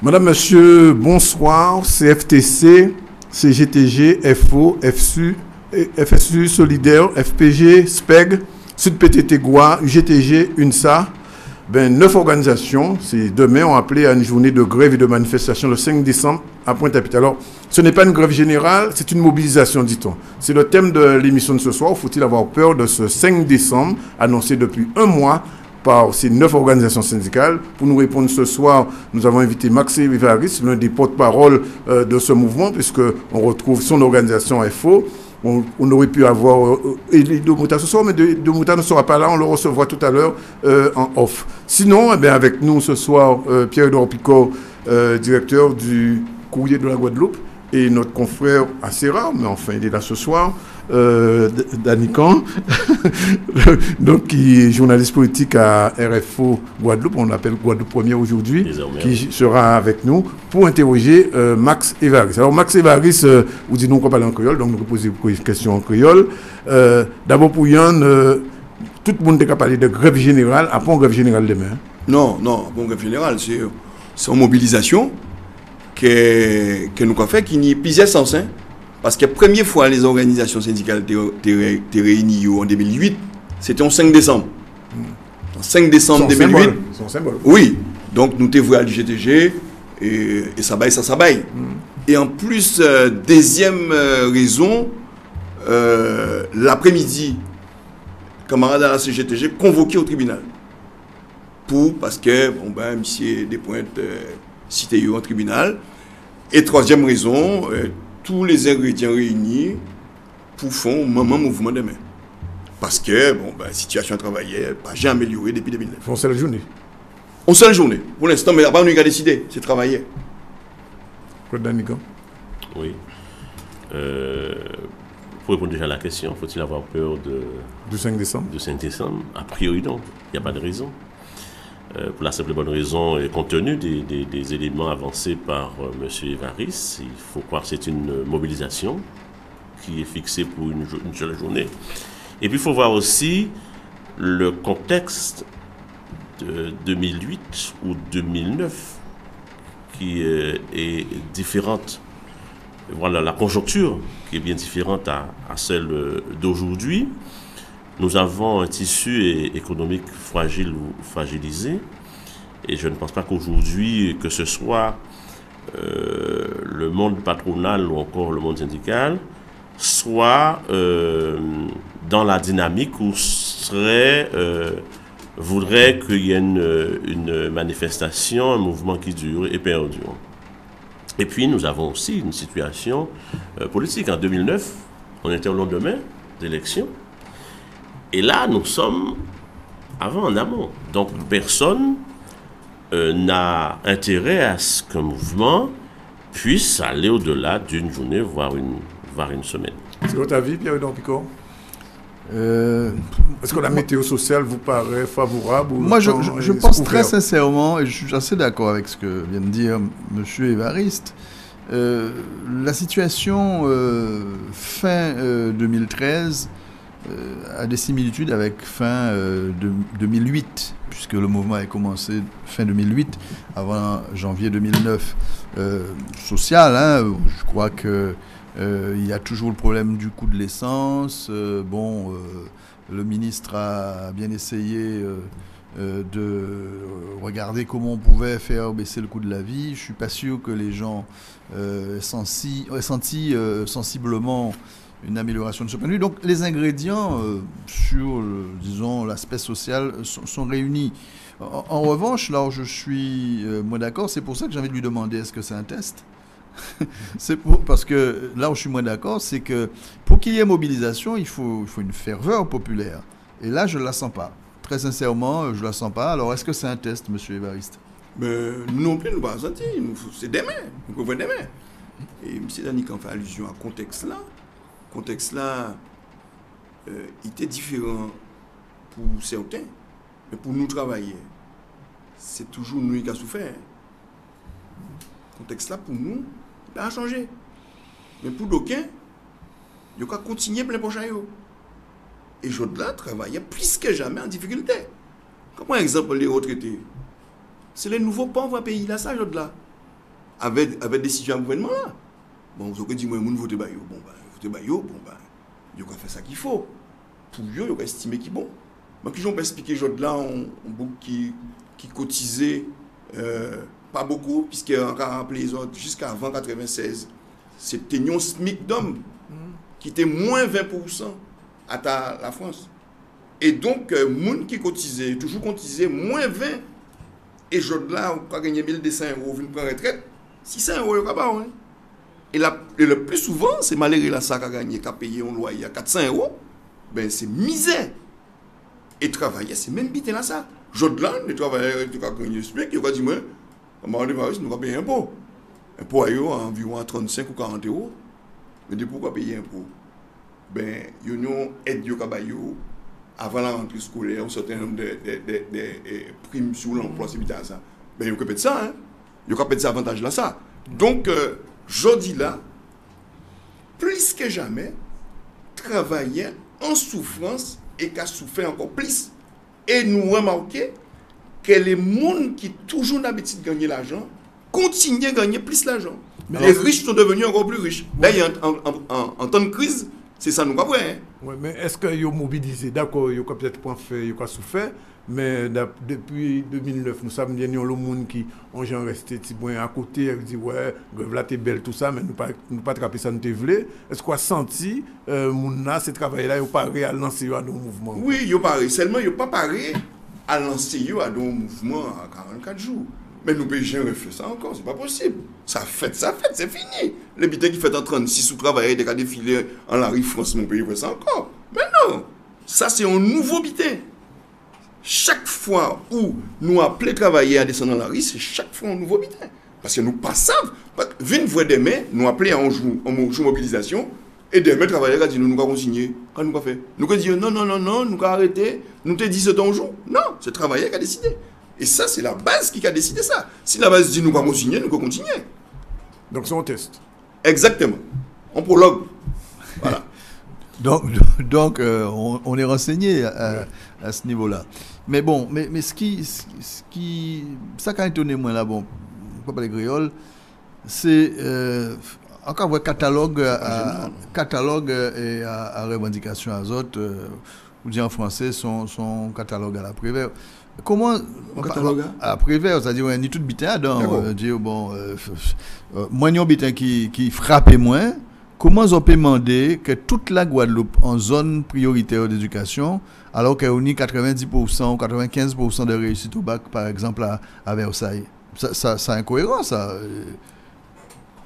Madame, Monsieur, bonsoir. CFTC, CGTG, FO, FSU, FSU Solidaire, FPG, SPEG, Sud-PTT Goua, UGTG, UNSA. 9 organisations, c'est demain, ont appelé à une journée de grève et de manifestation le 5 décembre à Pointe-à-Pitre. Alors, ce n'est pas une grève générale, c'est une mobilisation, dit-on. C'est le thème de l'émission de ce soir. Faut-il avoir peur de ce 5 décembre, annoncé depuis un mois par ces 9 organisations syndicales? Pour nous répondre ce soir, nous avons invité Max Évariste, l'un des porte-parole de ce mouvement, puisqu'on retrouve son organisation FO. On aurait pu avoir Elie Domouta ce soir, mais Domouta ne sera pas là, on le recevra tout à l'heure en off. Sinon, avec nous ce soir, Pierre-Edouard Picot, directeur du Courrier de la Guadeloupe, et notre confrère assez rare, mais enfin il est là ce soir, Danican, donc qui est journaliste politique à RFO Guadeloupe, on l'appelle Guadeloupe Première aujourd'hui, qui sera avec nous pour interroger Max Évariste. Alors Max Évariste, vous dites nous qu'on parle en créole, donc nous posons une question en créole. D'abord pour Yann, tout le monde est capable de grève générale, après grève générale demain. Non, bon grève générale, c'est une mobilisation que nous avons fait, qui n'y est plusieurs sens. Parce que la première fois les organisations syndicales étaient réunies en 2008, c'était en 5 décembre. En 5 décembre 2008. Son symbole. Oui. Donc nous étions voués à l'UGTG et ça baille, ça baille. Et en plus, deuxième raison, l'après-midi, camarades à la CGTG convoqués au tribunal. Parce que, monsieur Despointes cité au tribunal. Et troisième raison, tous les ingrédients réunis pour faire un mouvement demain. Parce que, la situation à travailler n'a pas jamais amélioré depuis 2009. En seule journée. En seule journée. Pour l'instant, mais après, on a décidé, c'est travailler. Claude Danican. Oui. Pour répondre déjà à la question, faut-il avoir peur du 5 décembre? Du 5 décembre, a priori non. Il n'y a pas de raison. Pour la simple et bonne raison, compte tenu des éléments avancés par M. Évariste, il faut croire que c'est une mobilisation qui est fixée pour une seule journée. Et puis il faut voir aussi le contexte de 2008 ou 2009 qui est différente. Voilà la conjoncture qui est bien différente à celle d'aujourd'hui. Nous avons un tissu économique fragile ou fragilisé. Et je ne pense pas qu'aujourd'hui, que ce soit le monde patronal ou encore le monde syndical, soit dans la dynamique où voudrait qu'il y ait une manifestation, un mouvement qui dure et perdure. Et puis nous avons aussi une situation politique. En 2009, on était au lendemain d'élections. Et là, nous sommes en amont. Donc, personne n'a intérêt à ce qu'un mouvement puisse aller au-delà d'une journée, voire une semaine. C'est votre avis, Pierre-Edouard Picot? Est-ce que la météo sociale vous paraît favorable? Moi, je pense très sincèrement, et je suis assez d'accord avec ce que vient de dire M. Évariste, la situation fin 2013 a des similitudes avec fin 2008, puisque le mouvement a commencé fin 2008, avant janvier 2009. Social, je crois que il y a toujours le problème du coût de l'essence. Le ministre a bien essayé de regarder comment on pouvait faire baisser le coût de la vie. Je ne suis pas sûr que les gens aient senti sensiblement une amélioration de ce point de vue. Donc les ingrédients sur, disons, l'aspect social sont réunis. En revanche, là où je suis moins d'accord, c'est pour ça que j'ai envie de lui demander est-ce que c'est un test? Parce que là où je suis moins d'accord, c'est que pour qu'il y ait mobilisation, il faut une ferveur populaire. Et là, je ne la sens pas. Très sincèrement, je ne la sens pas. Alors, est-ce que c'est un test, M. Évariste? Nous non plus, nous ne pas sentir. C'est demain. Nous pouvons demain. Et M. Danican fait allusion à contexte là. Contexte là, il était différent pour certains. Mais pour nous travailler, c'est toujours nous qui avons souffert. Contexte là, pour nous, il n'a pas changé. Mais pour d'aucuns, il faut continuer plein prochain. Et je là travailler plus que jamais en difficulté. Comme par exemple les retraités. C'est les nouveaux pauvres pays là, ça, je là. avec des décisions du gouvernement là. Bon, vous avez dit, moi, je vote Bayo. Bon, voter Bayo, il va faire ça qu'il faut. Pour eux, il va estimer qu'il est bon. Mais qui j'en peux expliquer, là, on qui cotisait pas beaucoup, puisque encore rappelé les autres, jusqu'à avant 96, c'était un SMIC d'homme qui était moins 20% à la France. Et donc, les gens qui cotisaient, toujours cotisaient moins 20, et là, on a gagné 1200 euros, on prend retraite, 600 euros, il n'y a pas. Et le plus souvent, c'est malheureux là, ça qui a gagné, qui a payé un loyer à 400 euros, ben c'est misère. Et travailler, c'est même bité là ça. Là, les travailleurs qui ont gagné SMIC, ils ont dit, moi, nous avons payé un impôt. Un impôt à environ 35 ou 40 euros. Mais de pourquoi payer un impôt? Ben, ils ont aidé avant la rentrée scolaire, un certain nombre de primes sur l'emploi, c'est bien ça. Ben, ils ont capé de ça, hein. Ils ont capé de ça avantage là, ça. Donc, je dis là, plus que jamais, travailler en souffrance et qui a souffert encore plus. Et nous remarquons que les gens qui toujours l'habitude de gagner l'argent continuent à gagner plus l'argent. Les riches sont devenus encore plus riches. D'ailleurs, en temps de crise, c'est ça nous pas vrai. Hein? Oui, mais est-ce qu'ils ont mobilisé? D'accord, ils ont peut-être pas fait, ils ont souffert, mais depuis 2009, nous savons bien que les gens qui ont resté à côté, ils disent ouais, grève là, t'es belle, tout ça, mais nous pas attraper ça, nous t'es voulu. Est-ce qu'on a senti ces travailleurs-là, ils n'ont pas réussi à lancer à nos mouvements? Oui, ils n'ont pas réussi. Seulement, ils n'ont pas paré à lancer à nos mouvements en 44 jours. Mais nous ne pouvons pas faire ça encore, c'est pas possible. Ça fait, c'est fini. Les bitins qui fait en 36 ou travailler, des cas défilés en la rue France, mon pays fait ça encore. Mais non, ça c'est un nouveau bitin. Chaque fois où nous appelons travailler à descendre dans la rue, c'est chaque fois un nouveau bitin. Parce que nous pas savons. Vu une fois demain, nous appelons à un jour mobilisation, et demain, les travailleurs disent nous allons signer. Quand nous avons fait, nous allons dire non, nous allons arrêter, nous te dit c'est ton jour. Non, c'est le travailleur qui a décidé. Et ça, c'est la base qui a décidé ça. Si la base dit nous allons continuer, nous allons continuer. Donc c'est un test. Exactement. On prologue. Voilà. donc on est renseigné à ce niveau-là. Mais bon, mais ça qui a étonné moi là, bon, pas parler créole, c'est encore un catalogue et à revendication à autres, ou dire en français son catalogue à la Prévert. Comment à Prévert, c'est-à-dire on est tout bitin dedans, dire bon moi un bitin qui frappe moins, comment on peut demander que toute la Guadeloupe en zone prioritaire d'éducation alors qu'on a 90% ou 95% de réussite au bac par exemple à Versailles. Ça c'est incohérent ça.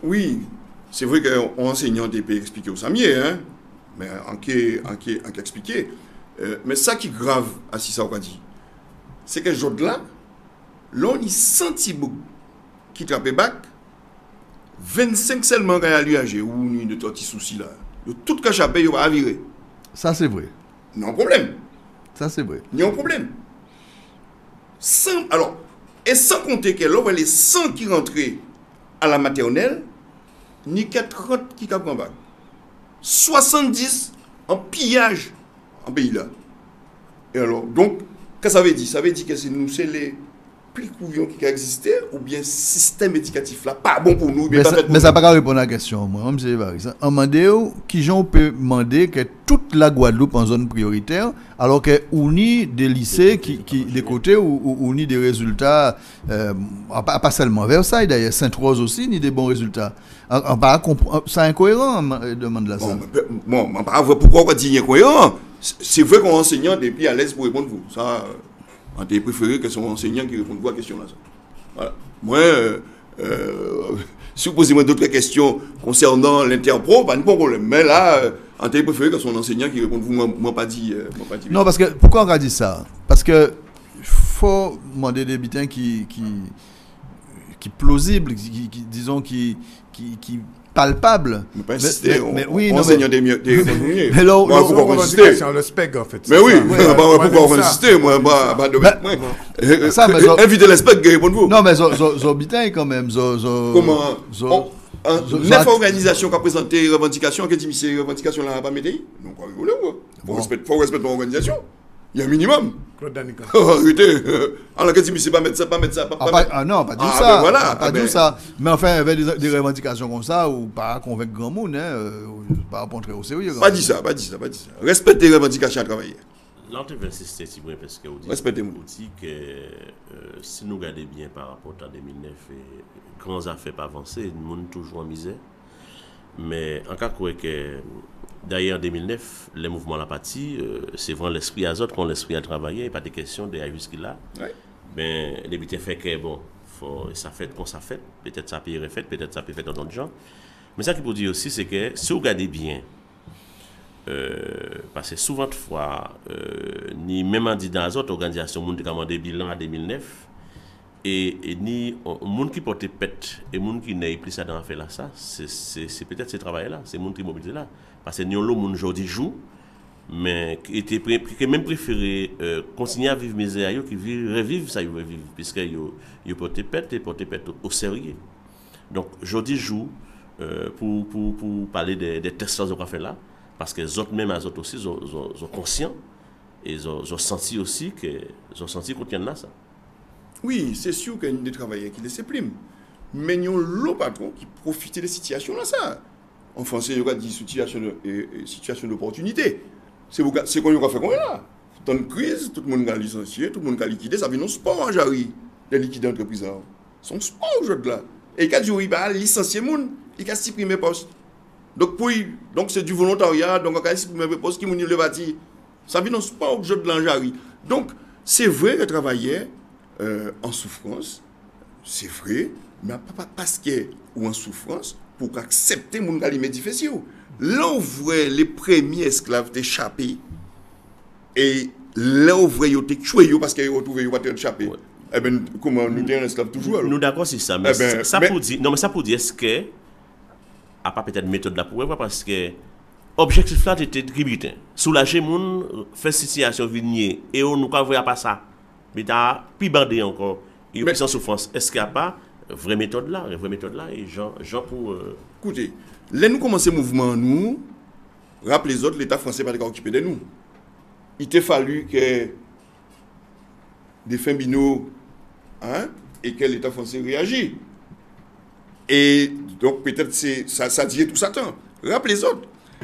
Oui, c'est vrai qu'un enseignant peut expliquer au Samier, hein, mais en qui expliquer. Mais ça qui est grave à ce qu'on dit, c'est que jour là, l'on y senti beaucoup qui trappe bac, 25 seulement quand il y a l'UAG ou ni de petits soucis là. Tout cachapé, il va virer. Ça c'est vrai. Non problème. Ça c'est vrai. Il y a un problème. Alors, et sans compter que là, les 100 qui rentraient à la maternelle, ni 40 qui capent en bac. 70 en pillage en pays là. Et alors, donc, qu'est-ce que ça veut dire? Ça veut dire que c'est les plus couillons qui existent ou bien le système éducatif là, pas bon pour nous. Mais ça ne va pas répondre à la question. Moi, M. Evaris, on demande qui peut demander que toute la Guadeloupe en zone prioritaire, alors qu'on y des lycées des côtés où on y des résultats, pas seulement Versailles d'ailleurs, Sainte-Rose aussi, ni des bons résultats. C'est incohérent, demande là ça. Bon, pourquoi on dit incohérent? C'est vrai qu'on enseignant depuis à l'aise pour répondre vous. Ça, on t'a préféré que son enseignant qui réponde à la question là. Ça. Voilà. Moi, si vous posez d'autres questions concernant l'interpro, pas de problème. Mais là, on t'a préféré que son enseignant qui réponde vous, moi pas dit. Non, parce que pourquoi on a dit ça? Parce que faut demander des bitins qui plausibles, disons qui palpable. Mais pas insister, oui, enseignant des mieux. Mais là, pourquoi insister? C'est le spec en fait. Mais oui, pourquoi insister? Moi, invitez le spec, répondez-vous. Non, mais Zobitin quand même. Comment? 9 organisations qui ont présenté les revendications, qui ont dit ces revendications là pas médaille. Donc, on rigole, faut respecter l'organisation. Il y a un minimum. Claude Danica. Arrêtez. Alors, qu'est-ce que c'est pas mettre ça, pas mettre ça, non, pas dire Ah, ça. ben voilà. Pas dire ça. Mais enfin, avec des revendications comme ça, ou pas convaincre grand monde, pas prendre au sérieux. Pas dire ça, pas dire ça, pas dire ça. Respectez les revendications à travailler. L'autre veut insister, si vous voulez, parce que vous dites que si nous regardons bien par rapport à 2009, et grands affaires pas avancées, le monde toujours en misère. Mais en cas que d'ailleurs en 2009, les mouvements la partie, c'est vraiment l'esprit à autres qu'on l'esprit à travailler, pas de questions de jusque-là. Ouais. Ben, les butins fait que bon, ça fait qu'on ça fait, peut-être ça peut être fait, peut-être ça peut faire dans d'autres gens. Mais ça qui peut dire aussi, c'est que si vous regardez bien, parce que souvent de fois, ni même en dit dans les autres organisations, monde qui a demandé bilan en 2009, et ni monde qui porte pète et monde qui n'est plus ça dans fait là, ça, c'est peut-être ce travail là, c'est monde qui mobilisé là, parce que nous le monde aujourd'hui joue, mais qui même préféré continuer à vivre misère, qui revivre ça, revivre, puisque ils portent pète au sérieux. Donc aujourd'hui joue pour parler des tests qu'on fait là. Parce que les autres, même les autres aussi, sont conscients et ils ont senti aussi qu'on tient là ça. Oui, c'est sûr qu'il y a des travailleurs qui les prime. Mais il y a le patron qui profite des situations là ça. En français, il y a dit situation d'opportunité. C'est qu'on y a fait comme là. Dans une crise, tout le monde a licencié, tout le monde a liquidé, ça vient dans le sport en Jarry, les liquider entreprises. C'est un sport aujourd'hui là. Et quand il va licencier les gens, il a supprimé poste. Donc c'est du volontariat, donc on a supprimé poste qui le bâti. Ça vient dans le sport aujourd'hui de l'Anjari. Donc c'est vrai que travailler en souffrance, c'est vrai, mais pas parce que ou en souffrance pour accepter mon galimé difficile. Là on voit les premiers esclaves échappés et là on voit ils tués parce qu'ils retrouvé ils échappé. Ouais. Eh ben comment nous sommes esclaves toujours alors. Nous d'accord c'est ça, mais ça pour dire non mais ça pour dire est-ce que à pas peut-être méthode là pour voir parce que objectif là était tributin soulager moun faire situation vignier et on nous pas voir pas ça mais t'as plus bandé encore et plus en souffrance est-ce qu'il y a pas vraie méthode là et Jean pour écoutez là nous commencer mouvement nous rappelez les autres l'état français pas occupé de nous il t'a fallu que des fins binaux et que l'état français réagisse. Et donc, peut-être ça dit tout ça. Rappelez les autres.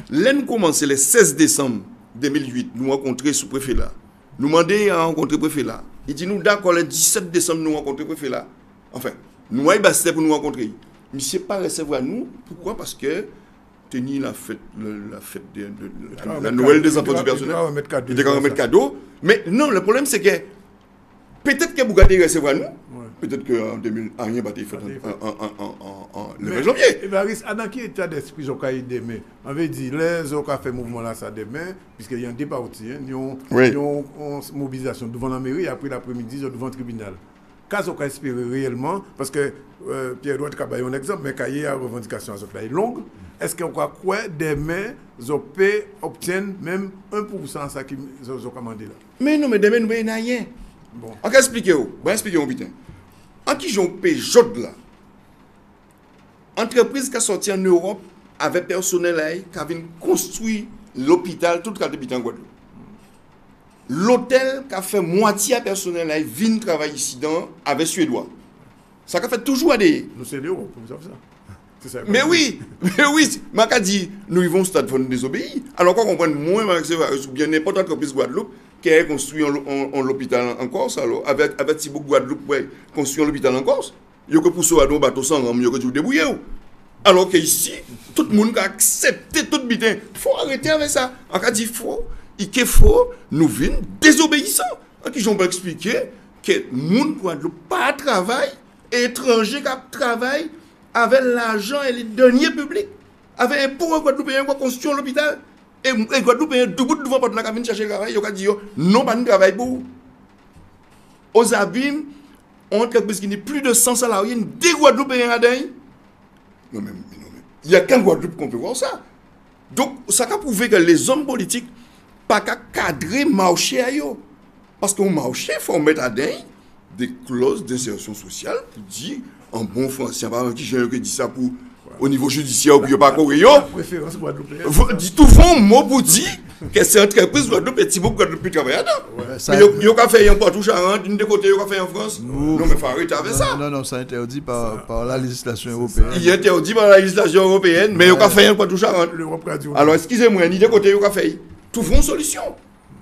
Là, nous commençons le 16 décembre 2008, nous rencontrer sous préfet là. Nous demander à rencontrer le préfet là. Il dit nous d'accord le 17 décembre, nous rencontrer le préfet là. Enfin, nous avons basté pour nous rencontrer. Mais ce n'est pas recevoir nous. Pourquoi? Parce que tenir la fête de la Noël des enfants du personnel. Il était quand même cadeau. Mais non, le problème c'est que peut-être que Bougatti recevoir nous. Peut-être qu'en 2000, rien n'a été fait le 20 janvier. Évariste, dans quel état d'esprit ils ont fait demain? On veut dire, les ont fait mouvement là ça demain, puisqu'il y a un débat aussi, ils ont une mobilisation devant la mairie, après l'après-midi, devant le tribunal. Qu'est-ce qu'on espère réellement? Parce que Pierre-Edouard Kabaye, un exemple, mais quand il y a une revendication est longue, est-ce qu'on croit que demain, ils obtiennent même 1% ça qu'ils ont commandé là? Mais non, mais demain, nous n'avons rien. Bon. On va expliquer, putain. En qui j'en paye jode là, entreprise qui a sorti en Europe avec personnel qui a construit l'hôpital, tout le l'hôpital en Guadeloupe. L'hôtel qui a fait moitié à personnel vient travailler ici avec Suédois. Ça a fait toujours à des. Nous c'est l'Europe, vous savez ça. Mais oui, je dit, nous vivons au stade de désobéir. Alors qu'on comprend moins, ou bien n'importe entreprise Guadeloupe qui a construit l'hôpital en Corse, alors, avec Thibaut Guadeloupe, construit l'hôpital en Corse, il y a que pour sauver un bateau sans rame, il y a que tu débrouiller. Alors qu'ici, tout le monde a accepté tout le bitin. Il faut arrêter avec ça. En cas dit faux, il faut, nous venons désobéissants. En qui j'en vais expliquer que le monde Guadeloupe pas travail, étranger qui travaille avec l'argent et les deniers publics, avec un pour Guadeloupéen qui construit l'hôpital. Et Guadeloupe est double devant pour la cabine chercher le travail, il a dit non pas de travail pour aux abîmes on entreprise qui n'est plus de 100 salariés, des Guadeloupéens à Daï. Non mais il y a qu'un Guadeloupe qu'on peut voir ça. Donc ça a prouvé que les hommes politiques pas qu'à cadrer marché à eux. Parce qu'on marché, il faut mettre à Daï des clauses d'insertion sociale pour dire en bon français, par qui j'ai dit ça pour au niveau judiciaire, ou pas quoi, préférence guadeloupéenne. Tout font mot pour dire que c'est entreprise Guadeloupe et Thibaut Guadeloupe qui travaille là-dedans. Mais il y a fait un partout Charente, d'une des côtés, il y a fait en France. Non, mais il faut arrêter avec ça. Non, ça interdit par la législation européenne. Il est interdit par la législation européenne, mais il y a fait un partout Charente. Alors, excusez-moi, il y a des côtés, il y a fait. Trouvons une solution.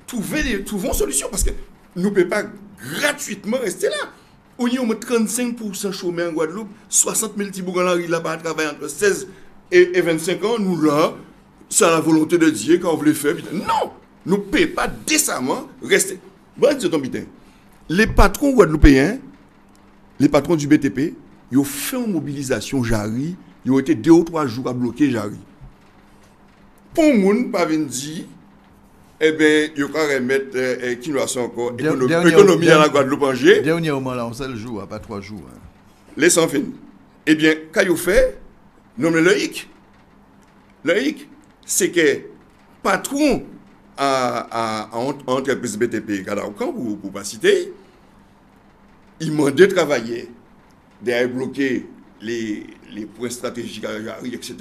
Trouvons une solution, parce que nous ne pouvons pas gratuitement rester là. On y a 35% chômeurs en Guadeloupe, 60 000 petits bourgons là bas travaillent entre 16 et 25 ans. Nous là, c'est la volonté de Dieu quand on veut le faire. Non, nous ne pouvons pas décemment rester. Bon, c'est ton bitin. Les patrons guadeloupéens, les patrons du BTP, ils ont fait une mobilisation Jarry. Ils ont été 2 ou 3 jours à bloquer Jarry. Pour le monde, pas venir dire. Eh bien, il y a quand même mettre qui nous a encore économie dans la Guadeloupe en G. Dernièrement, là, on sait le jour, pas 3 jours. Hein. Les sans fin. Eh bien, quand il fait, nommez le hic. Le hic, c'est que patron à entreprise BTP, Gadaucan, pour ne pas citer, il m'a de travailler, d'aller bloquer les points stratégiques à Jarry, etc.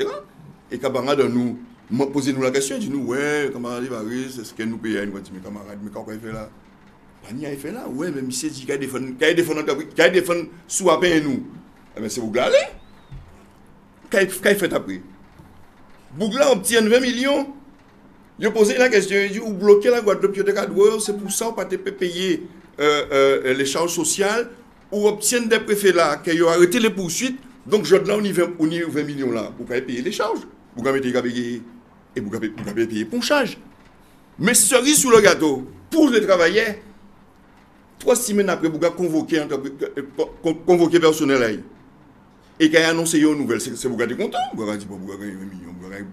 Et camarades nous. Posez-nous la question, dis-nous, ouais, camarade Évariste, est-ce que nous payons une quantité, mes camarades, mais qu'est-ce qu'il fait là? Pani a fait là, ouais, mais monsieur dit qu'il y a des fonds sous à payer nous. Eh bien, c'est Bougla, allez. Qu'est-ce qu'il fait après? Bougla obtient 20 millions. Il a posé la question, il dit, vous bloquez la Guadeloupe, c'est pour ça qu'on ne peut pas payer les charges sociales, ou obtient des préfets là, qui ont arrêté les poursuites, donc je là, on y 20 millions là, pour payer les charges. Vous pouvez payer et vous pouvez payer ponchage. Mais cerise sur le gâteau, pour les travailleurs, 3 semaines après, vous pouvez convoquer personnel là. Et quand il a annoncé une nouvelle, c'est vous êtes content. Vous avez dit, vous avez 1 million, vous avez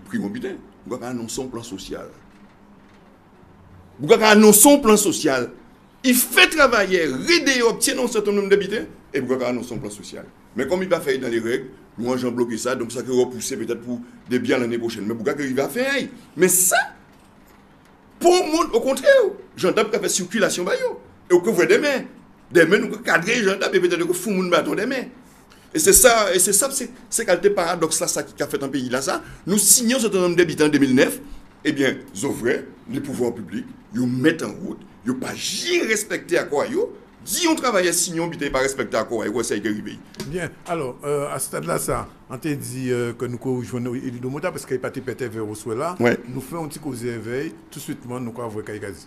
pris mon bitin. Vous avez annoncé un plan social. Vous avez annoncé un plan social. Il fait travailler, aider, obtenir un certain nombre d'habitants, et vous avez annoncé un plan social. Mais comme il va faire dans les règles, nous, j'ai bloqué ça, donc ça va repousser peut-être pour des biens l'année prochaine. Mais pourquoi il va faire? Mais ça, pour le monde, au contraire, j'entends qu'il y a circulation. Et que vous voyez demain, nous cadrer, j'entends peut-être que fou le monde bâton demain. Et c'est ça, c'est qualité paradoxe là, ça qui a fait un pays là, ça. Nous signons ce nombre d'habitants en 2009, eh bien, les pouvoirs publics, ils mettent en route, ils n'ont pas respecté à quoi ils si on travaillait, si on n'était pas respecté à quoi, ça y arrivé. Bien, alors, à ce stade-là, ça, on t'a dit que nous rejoignons Elido Mota parce qu'il n'y a pas de pété vers au soir là. Ouais. Nous faisons un petit cause d'éveil, tout de suite, nous allons voir Kaïgazi.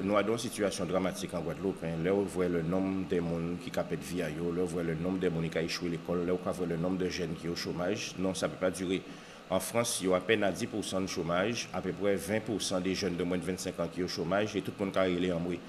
Nous avons une situation dramatique en Guadeloupe. Là, on voit le nombre de gens qui capent vie à eux, là, on voit le nombre de gens qui ont échoué à l'école, là, on voit le nombre de jeunes qui sont au chômage. Non, ça ne peut pas durer. En France, il y a à peine à 10% de chômage, à peu près 20% des jeunes de moins de 25 ans qui sont au chômage et tout le monde qui est en bruit.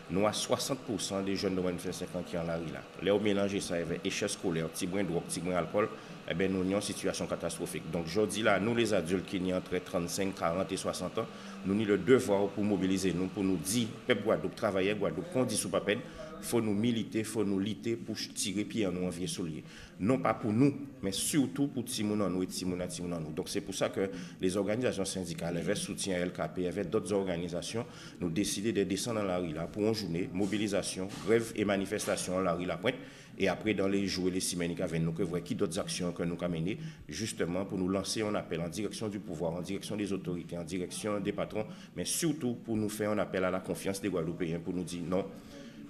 Nous avons 60% des jeunes de moins de 25 ans qui sont en la rue. Là, on mélange ça avec échec scolaire, petit brin de drogue, petit brin d'alcool, eh bien, nous avons une situation catastrophique. Donc, je dis là, nous les adultes qui sont entre 35, 40 et 60 ans, nous avons le devoir pour mobiliser nous, pour nous dire, peuple Guadeloupe, travailler Guadeloupe, qu'on dit sous pas peine, il faut nous militer, il faut nous lutter pour tirer pied en nous en vieux soulier. Non pas pour nous, mais surtout pour Timoun en nous et Timoun en nous. Donc c'est pour ça que les organisations syndicales, avec soutien LKP, avec d'autres organisations, nous décidons de descendre dans la rue là pour une journée, mobilisation, grève et manifestation dans la rue La Pointe. Et après, dans les jours et les semaines qui viennent, nous voir qui d'autres actions que nous avons menées, justement pour nous lancer un appel en direction du pouvoir, en direction des autorités, en direction des patrons, mais surtout pour nous faire un appel à la confiance des Guadeloupéens, pour nous dire non.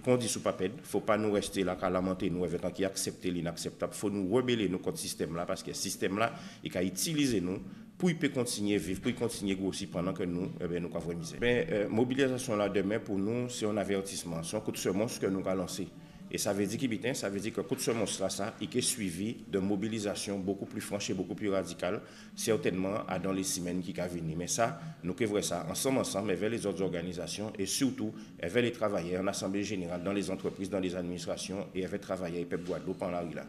Qu'on dit sous papier, il ne faut pas nous rester là qu'à lamenter nous avec un qui accepte l'inacceptable. Il faut nous rebeller nous contre ce système-là parce que ce système-là, il a utilisé nous pour il peut continuer à vivre, pour il continue à grossir pendant que nous, nous avons misère. Mais mobilisation là demain pour nous, c'est un avertissement, c'est un coup de semonce que nous avons lancé. Et ça veut dire ça veut dire que coup de semonce là, ça, il est suivi de mobilisation beaucoup plus franche et beaucoup plus radicale, certainement dans les semaines qui vont venir. Mais ça, nous devons ça ensemble, avec les autres organisations et surtout avec les travailleurs en assemblée générale, dans les entreprises, dans les administrations et avec les travailleurs et peuple Guadeloupe en la rue là.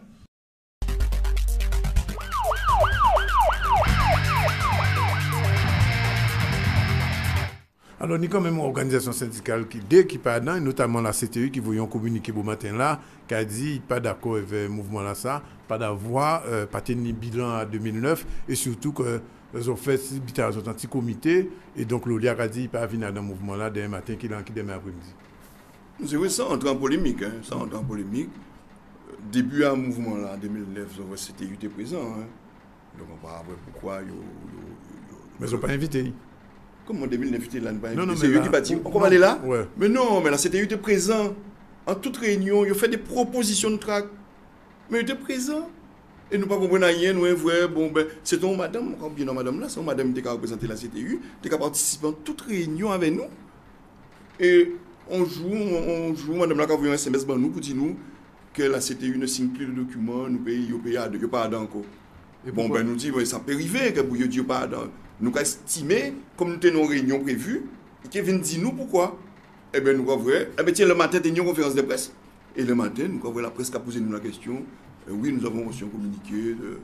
Alors, nous avons quand même une organisation syndicale qui pas dedans, notamment la CTU, qui voyons communiquer au matin là, qui a dit pas d'accord avec le mouvement là, ça, pas d'avoir, pas tenir bilan à 2009, et surtout qu'ils ont fait un petit comité, et donc l'OLIA a dit pas venir dans le mouvement là demain matin, qui demain après-midi. C'est vrai, ça entre en polémique, ça entre en polémique. début à mouvement là, en 2009, c'était était présent. Hein. Donc on va voir pourquoi Mais ils n'ont pas invité. Comment en 2009 était là, pas invité? Non, c'est eux qui bâtissent. On va aller là? Ouais. Mais non, mais là c'était était présent. En toute réunion, ils ont fait des propositions de tract. Mais ils étaient présents. Et nous ne comprenons pas rien, nous vrai, bon ben, c'est ton madame, quand bien madame là, c'est une madame qui a représenté la CTU, qui a participé à toute réunion avec nous. Et on joue, madame là qui a envoyé un SMS pour nous pour dire nous que la CTU ne signe plus de documents, nous payons pas encore. Et bon ben nous dit ça peut arriver que vous dites pas dans. Nous avons estimé comme nous tenons une réunion prévue, et Kevin dit nous pourquoi. Eh bien nous avons vrai, eh bien tiens le matin nous avons une conférence de presse et le matin nous avons la presse qui a posé nous la question. Oui, nous avons reçu un communiqué de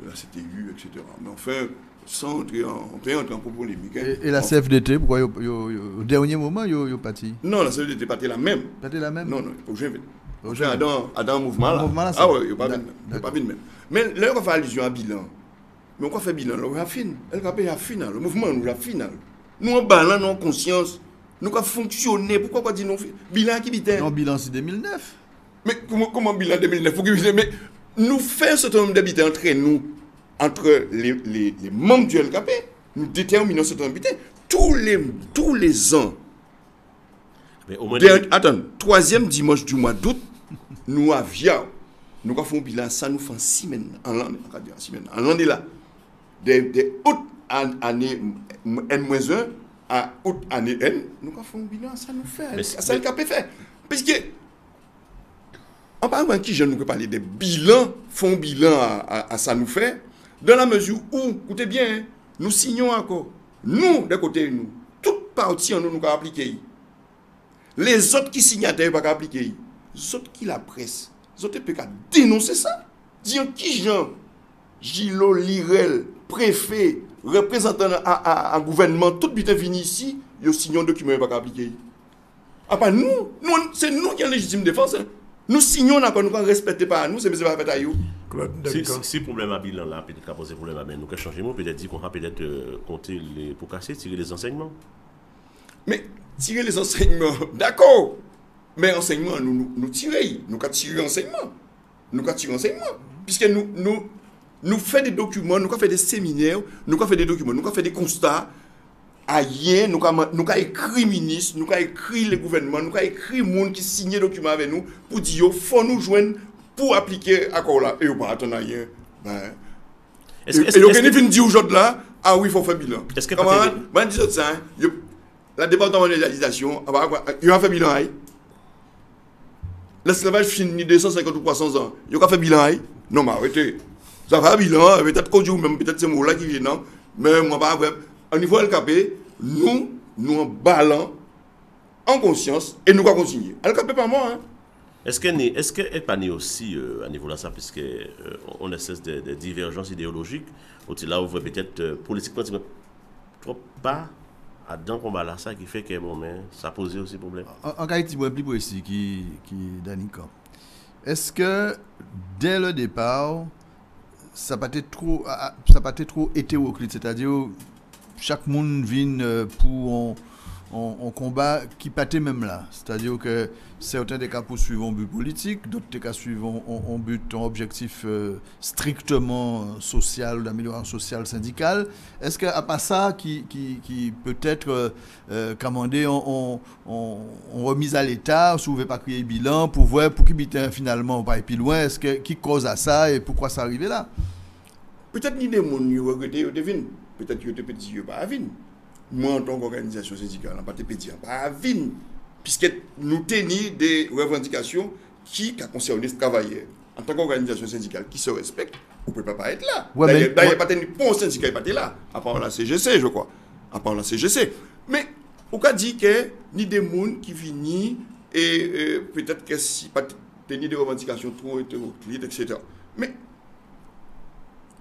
la CTU, etc. Mais enfin, sans entrer en polémique. Hein. Et la CFDT, pourquoi au dernier moment, ils ont parti? Non, la CFDT n'est pas la même. Pas la même? Non, au juin. Dans le mouvement là. Mouvement là, ah oui, il n'y a pas vu de même. Mais là, on va faire allusion à bilan. Mais on va faire bilan, là, on va faire elle va payer la finale. Le mouvement, nous, la finale. Nous, en balance, nous, en conscience. Nous, on fonctionner. Pourquoi pas dire non? Bilan qui bitait? Non, bilan, c'est 2009. Mais comment bilan 2009? Mais nous faisons un certain nombre d'habitants entre les membres du LKP. Nous déterminons ce certain nombre d'habitants tous les ans. Mais au moins Attends, troisième dimanche du mois d'août, nous avions fait un bilan, ça nous fait 6 semaines. En l'année là. De août année N-1 à août année N, nous avons fait un bilan, ça nous fait. Ça le LKP fait. Parce que en parlant qui je ne peux parler des bilans, font bilan à ça nous fait, dans la mesure où, écoutez bien, nous signons encore. Nous, d'un côté, nous, toute partie en nous avons appliqué. Les autres qui signataires n'ont pas appliqué. Les autres qui la presse, les autres peuvent dénoncer ça. Dire qui Jean, Gilo, Lirel, préfet, représentant à gouvernement, tout bien fini ici, ils signent un document qui n'est pas appliqué. Ah pas nous, c'est nous qui avons légitime défense. Hein. Nous signons encore, nous ne respectons pas nous, c'est M. Bafetaïou. Si le problème à bilan là, peut-être qu'à poser problème à nous, qu'à changer, peut-être dire qu'on va peut-être compter pour casser, tirer les enseignements. Mais tirer les enseignements, d'accord. Mais enseignements, nous tirer. Nous avons tiré enseignement. Puisque nous faisons des documents, nous faisons des séminaires, nous faisons des documents, nous faisons des constats. Ailleurs, nous avons écrit ministre, nous avons écrit le gouvernement, nous avons écrit les gens qui signent les documents avec nous pour dire qu'il faut nous joindre pour appliquer l'accord là. Et nous ne pas attendre rien. Et nous venons dire aujourd'hui là, ah oui, il faut faire bilan. Est-ce que la département de légalisation, il a fait bilan. L'esclavage finit 250 ou 300 ans. Il a fait bilan. Non, mais arrêtez. Ça va bilan, peut-être qu'on dit même, peut-être c'est moi là qui vient, non. Mais moi, pas vrai. Au niveau LKP, nous en ballant en conscience et nous allons continuer. LKP pas moi. Hein. Est-ce qu'elle n'est pas née aussi à niveau là ça, puisque on a cesse de divergences idéologiques, là où peut-être politiquement trop pas dans le combat là, ça qui fait que bon, mais ça pose aussi problème. En cas de plus précis qui Danica. Est-ce que dès le départ, ça n'a pas été trop hétéroclite, c'est-à-dire chaque monde vient pour un combat qui partait même là. C'est-à-dire que certains des cas poursuivent un but politique, d'autres des cas suivent un objectif strictement social, d'amélioration sociale syndicale. Est-ce qu'à part ça, qui peut-être commander en remise à l'État, si vous ne pouvez pas créer bilan, pour voir pour qui bitin finalement pas plus loin, est-ce que qui cause à ça et pourquoi ça arrive là? Peut-être ni des gens qui regrettent, peut-être que tu dis pas à vin. Moi, en tant qu'organisation syndicale, je ne peux pas dire pas à vin. Puisque nous tenons des revendications qui concernent les travailleurs. En tant qu'organisation syndicale qui se respecte, on ne peut pas être là. D'ailleurs, il n'y a pas de bon syndicat qui n'est pas là. À part la CGC, je crois. À part la CGC. Mais, on a dit que ni des gens qui viennent et peut-être que si pas tenir des revendications trop hétéroclites, etc. Mais,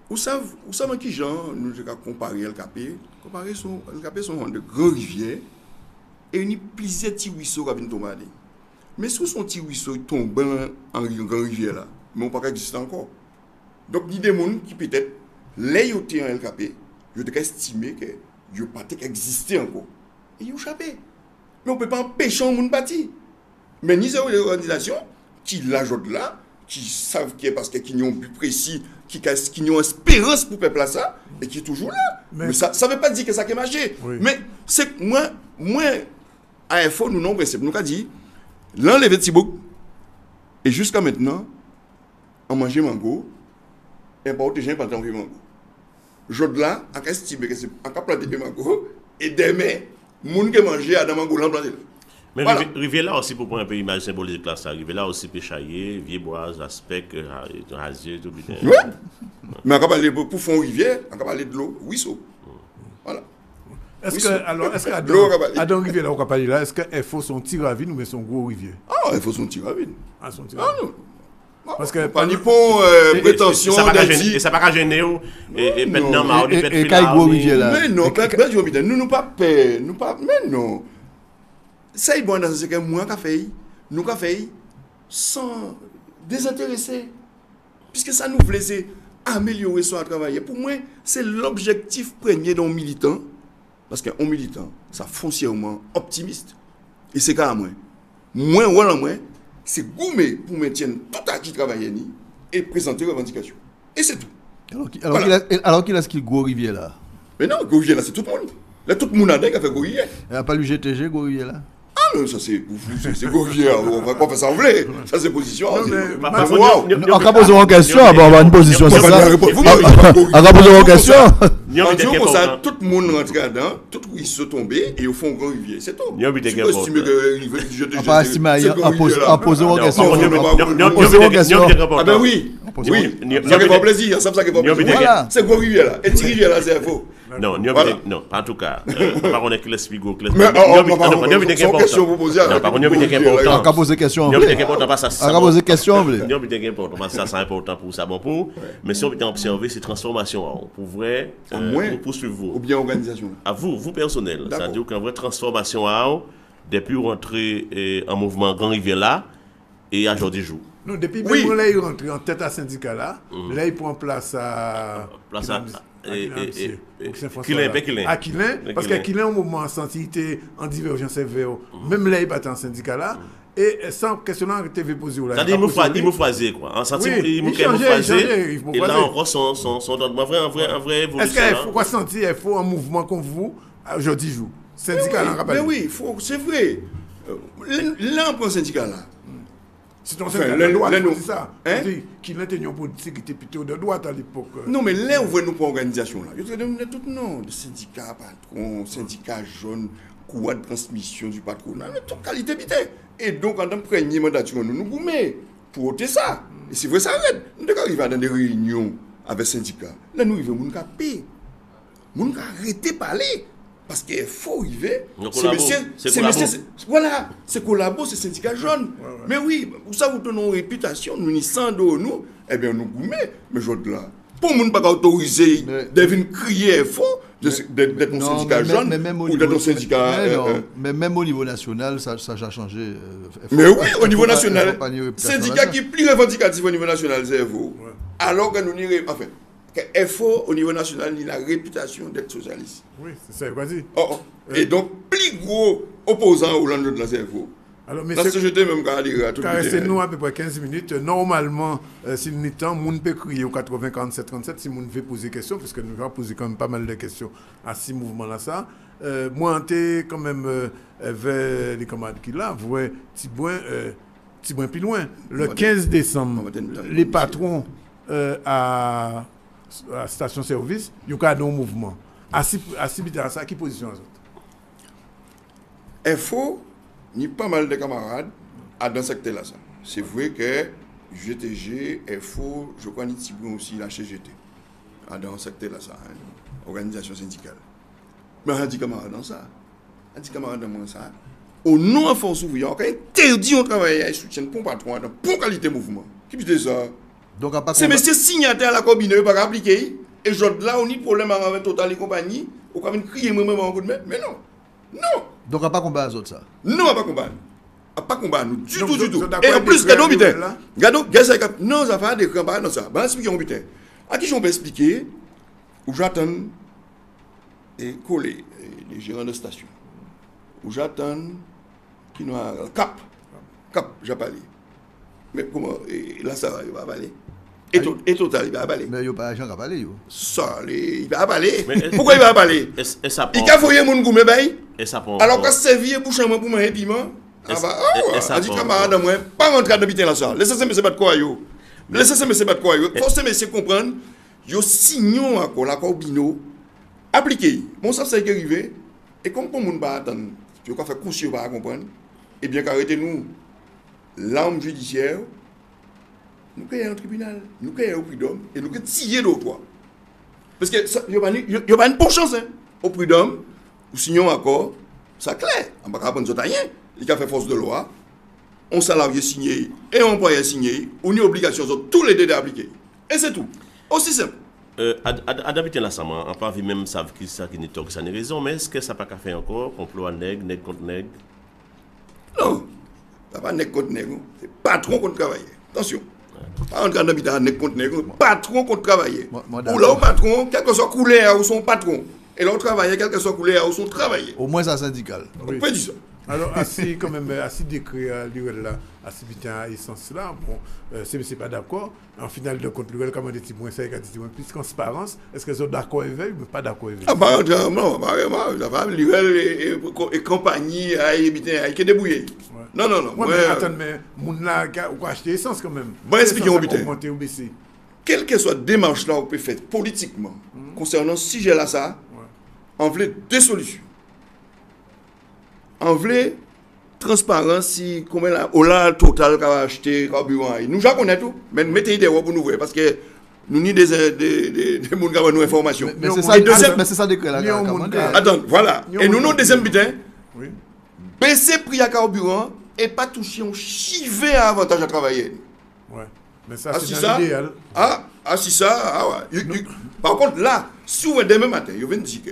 vous savez qui gens nous avons comparé LKP. Comparer son LKP sont de grandes rivières et il y a plusieurs petits ruisseaux qui viennent tomber. Mais si son petit ruisseau tombe en grande rivière là, mais on ne peut pas exister encore. Donc il y a des gens qui peut-être les en LKP, ils ont estimé que ils n'ont pas existé encore. Et ils ont échappé. Mais on ne peut pas empêcher un monde de bâtir. Mais ni c'est une organisation qui l'ajoute là, qui savent qu'il y a parce qu'ils ont un but précis, qui ont espérance pour le peuple à ça, et qui est toujours là. Mais ça ne veut pas dire que ça a marché. Oui. Mais c'est que moi, à Info, nous avons principe. Nous avons dit, l'enlever de Tibouk, et jusqu'à maintenant, on mange mango, et pas autre gens pas de mango. Aujourd'hui là, on a estimé que c'est un planter de mango, et demain, les gens qui mangent à mango, l'ont planté. Mais Voilà. rivière là aussi, pour prendre un peu l'image symbolique là, ça arrive là aussi, péchaillé, vieboise, aspect, rasier, tout bien. Oui. Mais on va parler pour faire une rivière, on va parler de l'eau, ruisseau. Voilà. Est-ce Oui, que, c'est- alors, est-ce qu'à L'eau, on va parler. Don Rivière, là, on va parler là, est-ce qu'il faut son tir à vide ou bien son gros rivière? Ah, il faut son tir à vide. Ah, son tir Ah à vide. non. Parce que Pas ni pour prétention ça va pas d'être gêner, et ça va pas gêner, et non. maintenant, Mario, Et- fait et fil Kai là, Gros mais- Rivière, là. Mais non, nous pas peur, nous pas, mais non. Ça est bon dans ce que moi qu'a fait, nous qu'a fait sans désintéresser. Puisque ça nous voulait améliorer son travail. Pour moi, c'est l'objectif premier d'un militant. Parce qu'un militant, ça foncièrement optimiste. Et c'est quand moi. Moi, voilà, moi, c'est gommer pour maintenir tout à qui travaille et présenter revendications. Et c'est tout. Alors qu'il a ce qu'il Gros Rivière là. Mais non, Gourier là, c'est tout le monde. Là, tout le monde a dit qu'il a fait Gourier. Il n'y a pas le GTG Gros Rivière là. Ah non, ça c'est Gourier. On va pas faire ça en vrai. Ça c'est position. Non, c'est- mais- Bah, Bah, wow. En cas posant en question, on va avoir une position, c'est Vous ça. m'avez répondu. Vous m'avez répondu. En cas posant en question. N'y a En pas disant de comme ça, important. tout le monde rentre dedans, tout le monde se tombe et au fond, grand rivière. C'est tout. Il y a un but Tu qui peux est estimer important. que il veut que je te On va estimer en posant en Non, question. par contre, En posant en question. Ah ben oui. pose- Oui. N'y a- Ça fait pas plaisir. Ça fait pas N'y a- plaisir. Voilà. C'est grand rivière là. Et petit rivière là, c'est faux. Non, Voilà. non, pas en tout cas. Par contre, que l'explico, Mais sans question vous posez. Non, par contre, il y a un but qui est En important. cas posé question. Il y a un En but qui est important, pas ça. cas posé question. Il y a un but qui est important, parce que ça c'est important pour ça, bon pour. Mais si on veut observer ces transformations, pour vrai, Au moins. pour poursuivre Ou vous. bien organisation. À vous personnel, D'accord. c'est-à-dire qu'en vraie transformation, depuis rentrer en mouvement Grand Rivière là, et à jour du jour. Non, depuis Oui. même là, il rentre en tête à syndicat là, là, il prend place à. Place à- Quilin, à Quilin, parce Quilin. qu'à Quilin, au moment où il était en divergence sévère, même là, il battait en syndicat là, et sans questionner la TV posée là. C'est-à-dire, il me choisit quoi. En senti, Oui, il me il changeait, choisit. il faut Et là choisir. encore, son en vrai évolution. Est-ce qu'il hein. faut quoi sentir, il faut un mouvement comme vous, aujourd'hui jour. Syndicat là, Mais rappelle. oui, c'est vrai. Là, on prend syndicat là. C'est ton Enfin, syndicat là, de droite, là, nous- c'est ça. Hein? Quilin était une politique qui était plutôt de droite à l'époque. Non, mais là, on voit nous pour organisation là. Je te donne tout nom. Le syndicat patron, syndicat jaune, courroie de transmission du patronat, mais toute qualité bité. Et donc, en tant que premier mandature, nous goumets pour ôter ça. Et c'est vrai, ça arrête. Nous devons arriver dans des réunions avec syndicats. Là, nous arrivons, nous devons payer. Nous devons arrêter de parler. Parce qu'il faut arriver. Nous C'est collabo. monsieur. C'est c'est collabo. monsieur- Voilà, c'est collabo, c'est syndicat jaune. Mais oui, pour ça, vous donnez une réputation, nous n'y sans dos, nous, eh bien, nous goumets. Mais je dis là, pour ne pas autoriser Mais- de venir crier faux d'être un Non, syndicat jaune même au ou d'être niveau- un syndicat. mais non, mais même au niveau national, ça a changé. Mais oui, au niveau national, faut pas nier réputation syndicat là-dedans. qui est plus revendicatif au niveau national, c'est vous. Alors que nous n'y enfin, que FO au niveau national, il a la réputation d'être socialiste. Oui, c'est ça, vas-y. Oh, oh. Et donc, plus gros opposant au land de la CFO. Alors, mais La c'est. société même quand elle à tout Caressez-nous à peu près 15 minutes. Normalement, si nous temps, moun peut crier au 80 47 37 si moun veut poser question, parce que nous avons posé quand même pas mal de questions à ces mouvements-là. Ça. Moi, j'étais quand même vers les camarades qui là, voyez, petit point plus loin. Le 15 décembre, les patrons à station-service, ils ont un mouvement. À ça, qui position FO, il y a pas mal de camarades dans ce secteur-là. C'est vrai que GTG, FO, je crois qu'il y a aussi la CGT dans ce secteur-là, organisation syndicale. Mais on a dit camarades dans ça. On a dit camarades dans ça. Au nom de force ouvrière, on a interdit de travailler et soutien pour patron dans pour qualité mouvement. Qui dit ça? Donc, à part C'est monsieur signataire à la combine, pas appliquer. Et je là, on a problème avec Total et compagnie. On a crier moi-même en coup de main. Mais non. Non. Donc, à pas combattre les autres, ça. Non, on va pas combattre. On va pas combattre nous. Du Donc, tout, du vous tout. êtes d'accord Et en avec plus, les gado, frères putain. là? Gado, non, ça va des combats dans ça. Ben, expliquez mon putain. À qui j'en peux expliquer où j'attends et coller les gérants de station. Où j'attends qui nous a Cap, j'ai parlé. Mais comment là, ça va, il va avaler. Et total, il va avaler. Mais il n'y a pas d'argent à avaler. Ça, il va avaler. Pourquoi il va avaler? Il a foyé mon gourmet bail. Alors que servir bouche à moi pour manger piment. Ah bah, on dit camarade moi, pas rentrer dans la salle. Laissez-moi se battre quoi yo. Laissez-moi se battre quoi yo. Forcément c'est comprendre. Yo signons encore la bino appliqué. Bon ça c'est arrivé et comme pour monde pas attendre. Tu vas faire conscient pas comprendre. Et bien qu'arrêtez nous l'arme judiciaire. Nous créons un tribunal, nous créons un prud'homme et nous tirons de toi. Parce que il y a pas une bonne chance au prud'homme. Nous signons accord, ça clair. On va pas prendre ça rien. Il a fait force de loi, un salarié signé et un employé signé, on a une obligation sur tous les deux d'appliquer. Et c'est tout. Aussi simple. D'habitude, là, ça m'a pas vu même savent qui ça qui n'est pas ça n'est raison, mais est-ce que ça n'a pas fait encore complot à nègre contre nègre? Non, ça pas nègre contre nègre, c'est patron contre travailleur. Attention. Pas entrer dans l'habitat nègre contre nègre, patron contre travailleur. Ou là, au patron, quel que soit couleur ou son patron. Et l'autre travailleur, quel que soit couleur ou son travailleur. Au moins, ça syndical. On peut dire ça. Alors, assez quand même, assez décret à l'URL là, assez vite à essence là, bon, c'est pas d'accord. En final de compte, l'URL, comment dit-il moins ça, il dit moins plus transparence. Est-ce qu'ils sont d'accord avec eux ou pas d'accord avec eux? Ah, bah, non, vraiment, l'URL et compagnie, qui est débrouillé. Non. Ouais, mais attends, mais mon là, on va acheter essence quand même. Bon, expliquez-moi, putain. Quelle que soit la démarche là, on peut faire politiquement, concernant ce sujet là, ça, on voulait deux solutions. En vrai, transparence, si combien là, au là total qu'a acheté carburant, nous j'en connaissons tout, mais mettez des pour nous voir parce que nous ni des gens qui ont nos informations. Mais c'est ça décret là. Attends, voilà. Et nous deuxième butin, baisser prix à carburant et pas toucher un chivet à avantage à travailler. Ouais. Mais ça c'est l'idéal. Si ça, ouais. Par contre là, si vous demain matin, vous venez dire que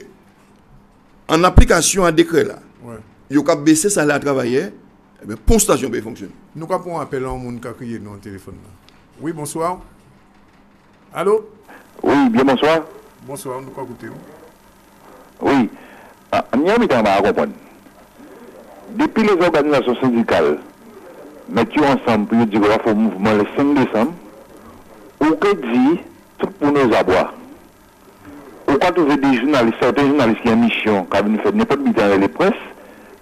en application à décret là. Il y a baissé ça à travailler, et bien, pour station peut fonctionner. Nous avons un appel à un monde qui a crié dans le téléphone. Oui, bonsoir. Allô? Oui, bien bonsoir. Bonsoir, nous avons écouté. Oui. Nous avons comprendre. Depuis les organisations syndicales, mettent ensemble pour dire qu'il faut un mouvement le 5 décembre, ou que dit tout pour nos abois. Ou quand vous avez des journalistes, certains journalistes qui ont une mission, qui viennent faire n'importe quoi dans les presses,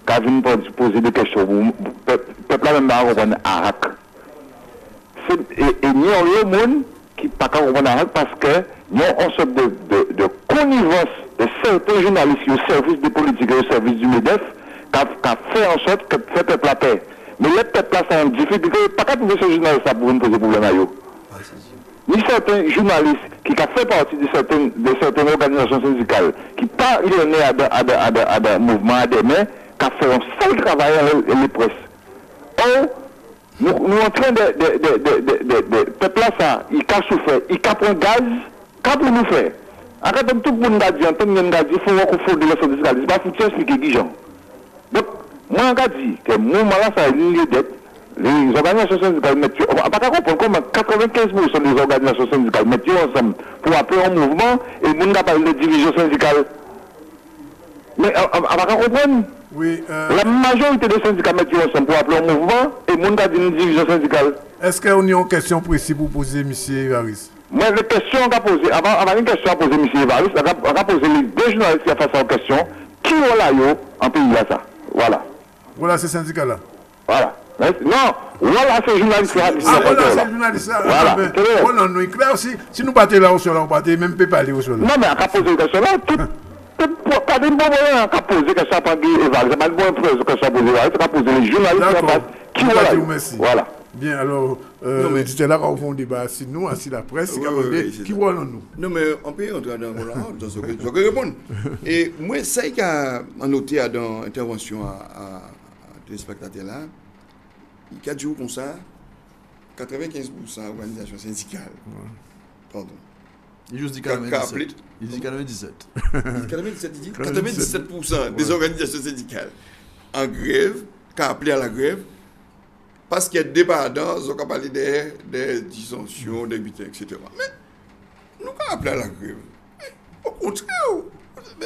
qui viennent poser des questions, le peuple là même va comprendre Arak. Et nous avons le monde qui ne peut pas comprendre Arak parce que nous avons une sorte de connivence de certains journalistes au service des politiques et au service du MEDEF qui a fait en sorte que le peuple la paix. Mais le peuple là, c'est une difficulté, pas qu'à trouver ce journaliste pour nous poser problème à eux. Ni certains journalistes qui ont fait partie de certaines organisations syndicales qui pas liées à des mouvements à des mains, qui ont fait un sale travail à les presses. Or, nous en train de peuple là, il a souffert, il a pris gaz, qu'à pour nous faire. Après, tout le monde a dit, il faut qu'on fasse de la syndicale, c'est pas foutu expliquer qui j'en. Donc, moi, je dis que le mouvement là, ça a une ligne d'être. Les organisations syndicales mettent, on va pas comprendre comment 95% des organisations syndicales mettent ensemble pour appeler un mouvement et le monde n'a pas de division syndicale. Mais on va pas comprendre. Oui, la majorité des syndicats mettent ensemble pour appeler un mouvement et le monde a une division syndicale. Est-ce qu'on a une question précise pour poser M. Evariste? Moi, les questions qu'on a posées, avant une question à poser M. Evariste, on a posé les deux journalistes qui ont fait cette question. Qui est là en pays là ça? Voilà. Voilà ces syndicats-là. Voilà. Non, voilà ces journalistes là. Voilà ces journalistes là. Voilà, nous clair aussi. Si nous battons là au sol, on battons même pas aller au sol. Non, mais on a posé une question là. Pas de bon moyen à poser une question à Evariste. C'est pas une bonne question à poser Evariste. On a posé les journalistes qui sont là. Merci. Voilà. Bien, alors, c'était là qu'on fait un débat assis nous, assis la presse, qui voit nous. Non, mais on peut entrer dans ce que je vais répondre. Et moi, ça qui a noté dans l'intervention à téléspectateurs là, il y a 4 jours comme ça, 95% d'organisations syndicales. Pardon. Il juste dit 97. Il dit 97. 97% des organisations syndicales en grève, qui ont appelé à la grève, parce qu'il y a des dépendants, on a parlé des dissensions, des butins, etc. Mais nous avons appelé à la grève. Au contraire,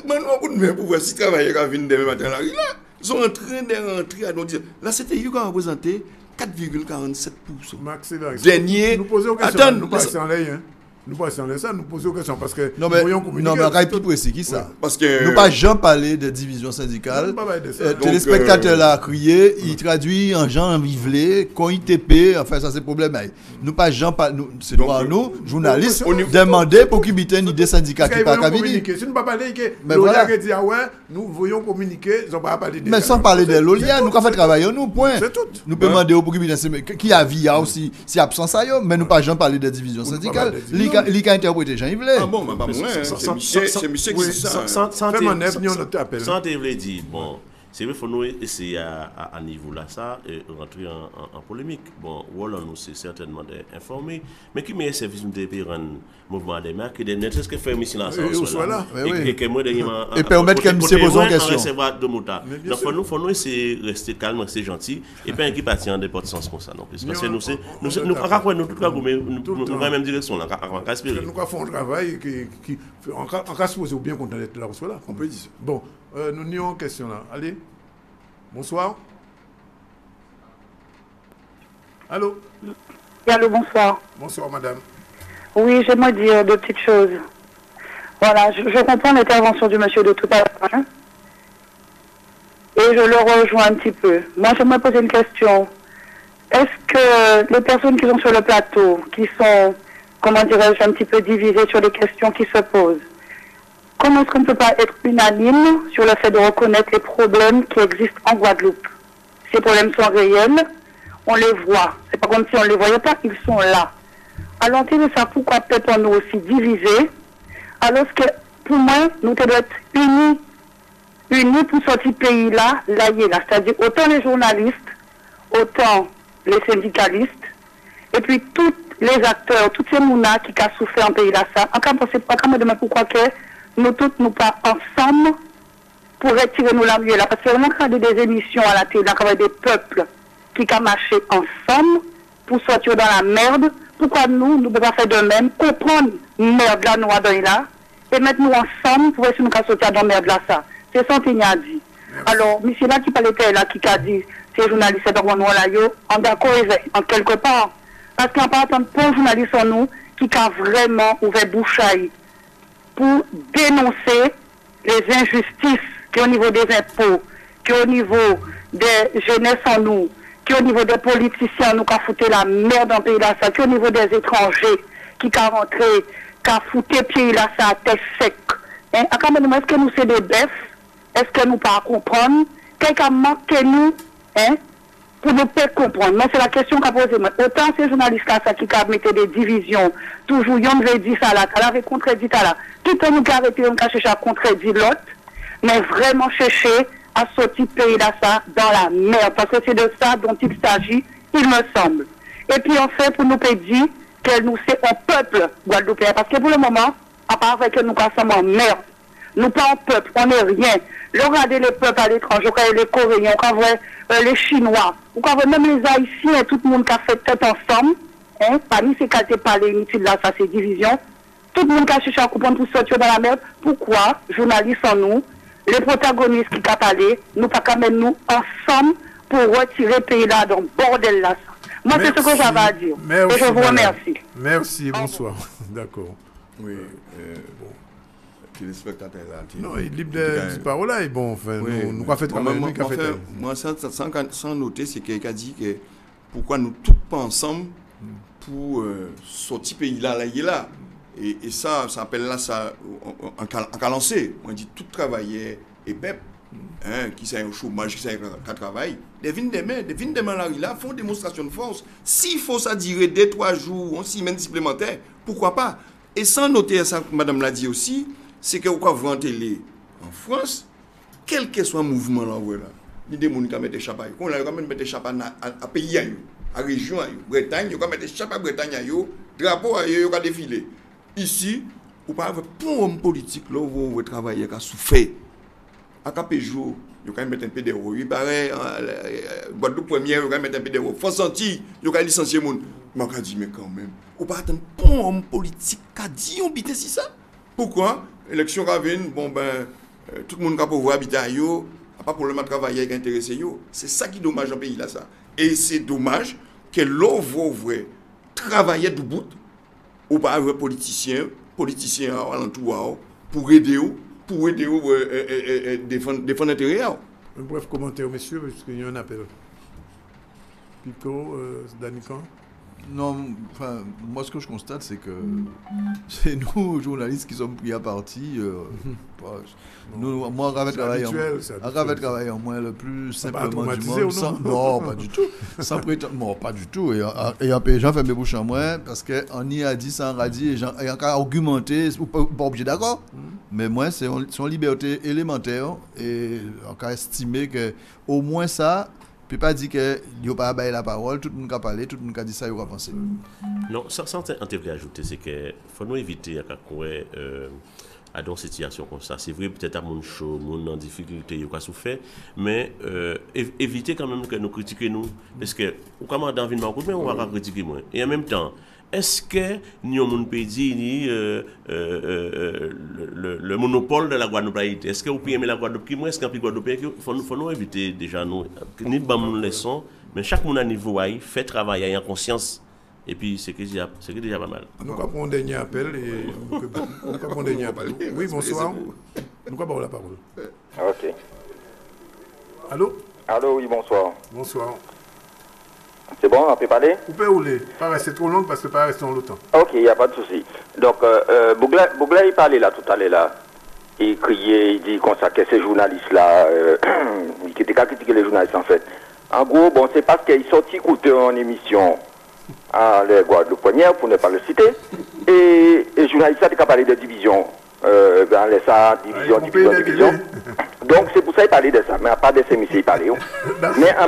maintenant, on a pour voir si les travailleurs qui viennent demain matin là, ils sont en train de rentrer à nous dire. Là, c'était eux qui ont représenté 4,47%. Max, Dernier. Nous posons aux questions. Nous passons en l'air. Nous passons ça, nous posons aux questions parce que non mais plus précis qui ça. Parce que nous pas jamais parler de division syndicale. Téléspectateur là a crié, il traduit en Jean Vivelet, quand il TP, enfin ça c'est problème. Nous pas jamais c'est droit nous journalistes demander pour qu'il ait une idée syndicale qui pas communiquer. Si nous pas parler que l'Olia dit ah ouais, nous voyons communiquer, ils ont pas parler de. Mais sans parler de l'Olia, nous fait travailler nous point. C'est tout. Nous peut demander pour qu'il qui a via aussi si absence ça mais nous pas jamais parler de division syndicale. Il a interprété Jean-Yves. Ah bon, bah moi, c'est monsieur qui dit ça. Sans te dire, bon, c'est vrai, il faut nous essayer à niveau là, ça, et rentrer en polémique. Bon, voilà, nous, c'est certainement d'informer, mais qui met service de mouvement des marques, et de ne ce que faire ici là, et que moi, et permettre que monsieur pose une question. Donc, faut nous essayer de rester calme, rester gentil, et pas qui partit en dépôt de sens comme ça, non. Parce que nous, nous, dans la même direction, là, on va espérer. Nous faisons un travail qui, en cas supposé, ou bien content d'être là, on peut dire. Bon, nous n'y avons question là. Allez. Bonsoir. Allô? Allô, bonsoir. Bonsoir, madame. Oui, j'aimerais dire deux petites choses. Voilà, je comprends l'intervention du monsieur de tout à l'heure. Et je le rejoins un petit peu. Moi, j'aimerais poser une question. Est-ce que les personnes qui sont sur le plateau, qui sont, comment dirais-je, un petit peu divisées sur les questions qui se posent, comment est-ce qu'on ne peut pas être unanime sur le fait de reconnaître les problèmes qui existent en Guadeloupe? Ces problèmes sont réels, on les voit. C'est pas comme si on ne les voyait pas, ils sont là. Alors, tu sais, ça, pourquoi peut-on nous aussi diviser, alors que, pour moi, nous devons être unis pour sortir pays là, c'est-à-dire autant les journalistes, autant les syndicalistes, et puis tous les acteurs, tous ces mounas qui ont souffert en pays là, ça. Encore, c'est pas comme demain pourquoi que nous tous nous pas ensemble pour retirer nous la mieux là. Parce que on a regardé des émissions à la télé, on a des peuples qui ont marché ensemble pour sortir dans la merde. Pourquoi nous ne pouvons pas faire de même, comprendre merde là, nous là, et mettre nous ensemble pour essayer de nous sortir dans la merde là, ça. C'est ça qu'il a dit. Alors, monsieur là qui parlait là, qui a dit, ces journalistes, donc on là, en d'accord, en quelque part. Parce qu'il n'y a pas tant de journalistes en nous qui a vraiment ouvert bouchaille pour dénoncer les injustices qui au niveau des impôts, qui au niveau des jeunesses en nous, qui au niveau des politiciens nous qui ont foutu la merde dans le pays là, ça, qui au niveau des étrangers qui ont rentré, qui ont foutu le pays là, ça à tête sec. Hein? Est-ce que nous c'est des bêtes? Est-ce que nous pas comprendre? Quelqu'un manque nous, hein? Pour ne pas comprendre. Mais c'est la question qu'a posée. Autant ces journalistes-là, ça, qui mettent des divisions, toujours, ils ont dit ça là, elle avait contredit ça là. Tout le monde qui a arrêté, on a cherché à contredire l'autre, mais vraiment chercher à sortir le pays là, ça, dans la merde. Parce que c'est de ça dont il s'agit, il me semble. Et puis, en fait, pour nous dire que nous, c'est un peuple guadeloupéen. Parce que pour le moment, à part avec nous, nous sommes en merde. Nous pas un peuple, on n'est rien. Regardez les peuples à l'étranger, les Coréens, les Chinois, même les Haïtiens, tout le monde qui a fait tête ensemble, hein, parmi ces qui ont parlé inutile là, ça c'est division, tout le monde qui a cherché à comprendre pour sortir dans la merde. Pourquoi, journalistes en nous, les protagonistes qui ont parlé, nous pas quand même nous ensemble pour retirer le pays là dans le bordel là. Moi, c'est ce que j'avais à dire. Merci, et je vous remercie. Merci, bonsoir. D'accord. Oui, bon. Téléspectateur là. Non, il est libre de parole là, et bon, enfin, oui, nous avons fait travail. Moi, sans noter, c'est quelqu'un qui a dit que pourquoi nous tous pas ensemble pour sortir pays là, là. Et ça appelle là ça un calancé. On dit tout travailler et pep, hein, qui sont au chômage, qui sont à travail. Des vignes des mains là, font démonstration de force. S'il faut ça durer 2-3 jours, 6 semaines supplémentaires, pourquoi pas? Et sans noter ça, madame l'a dit aussi, c'est que vous avez en télé en France, quel que soit le mouvement là, il y a des gens qui mettent des chapeaux. On a quand même mettre des chapeaux à pays, à la région, à Bretagne, ils mettent des chapeaux à Bretagne, drapeau à eux, ils défiler. Ici, vous pas avoir pour homme politique là où vous travaillez à souffrir. À Capéjo, vous quand mettre un peu d'euros. Il paraît Guadeloupe première, vous mettre un peu d'euros. Faut sentir, vous quand licencier mon. Moi quand dit mais quand même, vous pas attendre pour homme politique qu'a dit on bité si ça. Pourquoi? Élection Ravine, bon ben, tout le monde va pouvoir habiter à yo, pas pour le travailler qui intéressé yo. C'est ça qui est dommage dans le pays là ça. Et c'est dommage que l'on voit travailler de bout ou pas un politicien à l'entour pour aider défendre l'intérêt. Un bref commentaire, monsieur, parce qu'il y a un appel. Pico, Danican. Non, enfin, moi ce que je constate, c'est que c'est nous, journalistes, qui sommes pris à partie. Moi, Ravet travaille en moi le plus simplement du monde. Non, pas du tout. Sans prétendre, non, pas du tout. Et un peu, j'en fais mes bouches en moi, parce qu'on y a dit, ça en a dit, et encore argumenté, ou pas obligé d'accord. Mais moi, c'est une liberté élémentaire, et encore estimé qu'au moins ça, ne peut pas dire qu'il n'y a pas à la parole, tout le monde a parlé, tout le monde a dit ça, il va penser. Non, ça, on peut ajouter, c'est qu'il faut nous éviter à dans cette situation comme ça. C'est vrai, peut-être à mon chaud, mon en difficulté, il y a souffert, mais éviter quand même que nous critiquions nous. Parce que, comme dans l'environnement, on va critiquer moins. Et en même temps, est-ce que nous avons le monopole de la Guadeloupe? Est-ce que vous pouvez aimer la Guadeloupe qui moins? Est-ce qu'un Guadeloupe il faut nous éviter déjà nous ni de nous leçons, mais chaque monde à niveau fait travailler en conscience. Et puis c'est déjà pas mal. Nous avons un dernier appel Oui, bonsoir. Nous avons la parole. Ok. Allô? Allô, oui, bonsoir. Bonsoir. C'est bon, on peut parler? Vous pouvez rouler. Pas rester trop long parce que pas rester longtemps. Ok, il n'y a pas de souci. Donc, Bougla, il parlait là tout à l'heure là. Il criait, il dit qu'on que ces journalistes-là, qui étaient qu'à critiquer les journalistes en fait. En gros, bon, c'est parce qu'ils sont écoutés en émission à les Guadeloupéens, pour ne pas le citer. Et les journalistes, ils ont parlé de division. Division. Donc c'est pour ça qu'il parlait de ça, mais pas de ces messieurs parler. Mais en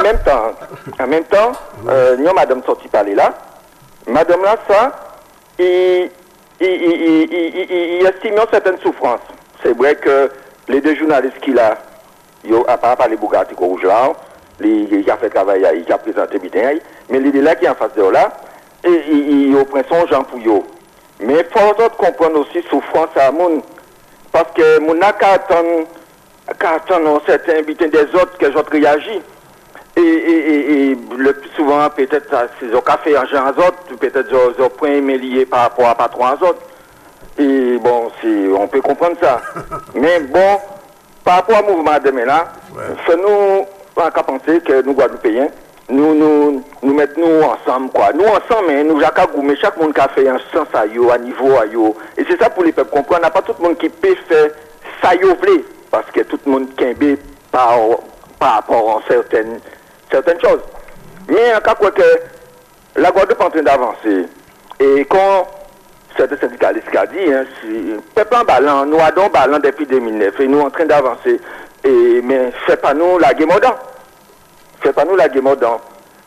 même temps, nous madame sorti parler là. Madame là, ça, il estime une certaine souffrance. C'est vrai que les deux journalistes qu'il a, à part parler Bougatti Rouge là, il a fait travail, il a présenté bien, mais les deux là qui est en face de là, il prend son Jean Pouillot. Mais il faut comprendre aussi souffrance à mon, parce que mon n'a qu'à attendre certains bulletins des autres que les autres réagissent. Et le plus souvent, peut-être, c'est au café en gens autres, peut-être au point lié par rapport à patron aux autres. Et bon, on peut comprendre ça. Mais bon, par rapport au mouvement de là, nous qu'à penser que nous, Guadeloupéens, nous mettons ensemble, quoi. Nous ensemble, mais nous, mais chaque monde qui a fait un sens à yo, à niveau à yo. Et c'est ça pour les peuples comprendre. On n'a pas tout le monde qui peut faire ça yo vle, parce que tout le monde qui est par rapport à certaines choses. Mais en cas quoi que la Guadeloupe est en train d'avancer. Et quand certains syndicalistes ont dit, hein, le peuple en ballon, nous avons ballon depuis 2009, et nous en train d'avancer. Mais c'est pas nous la guémodant. C'est pas nous la guémodant.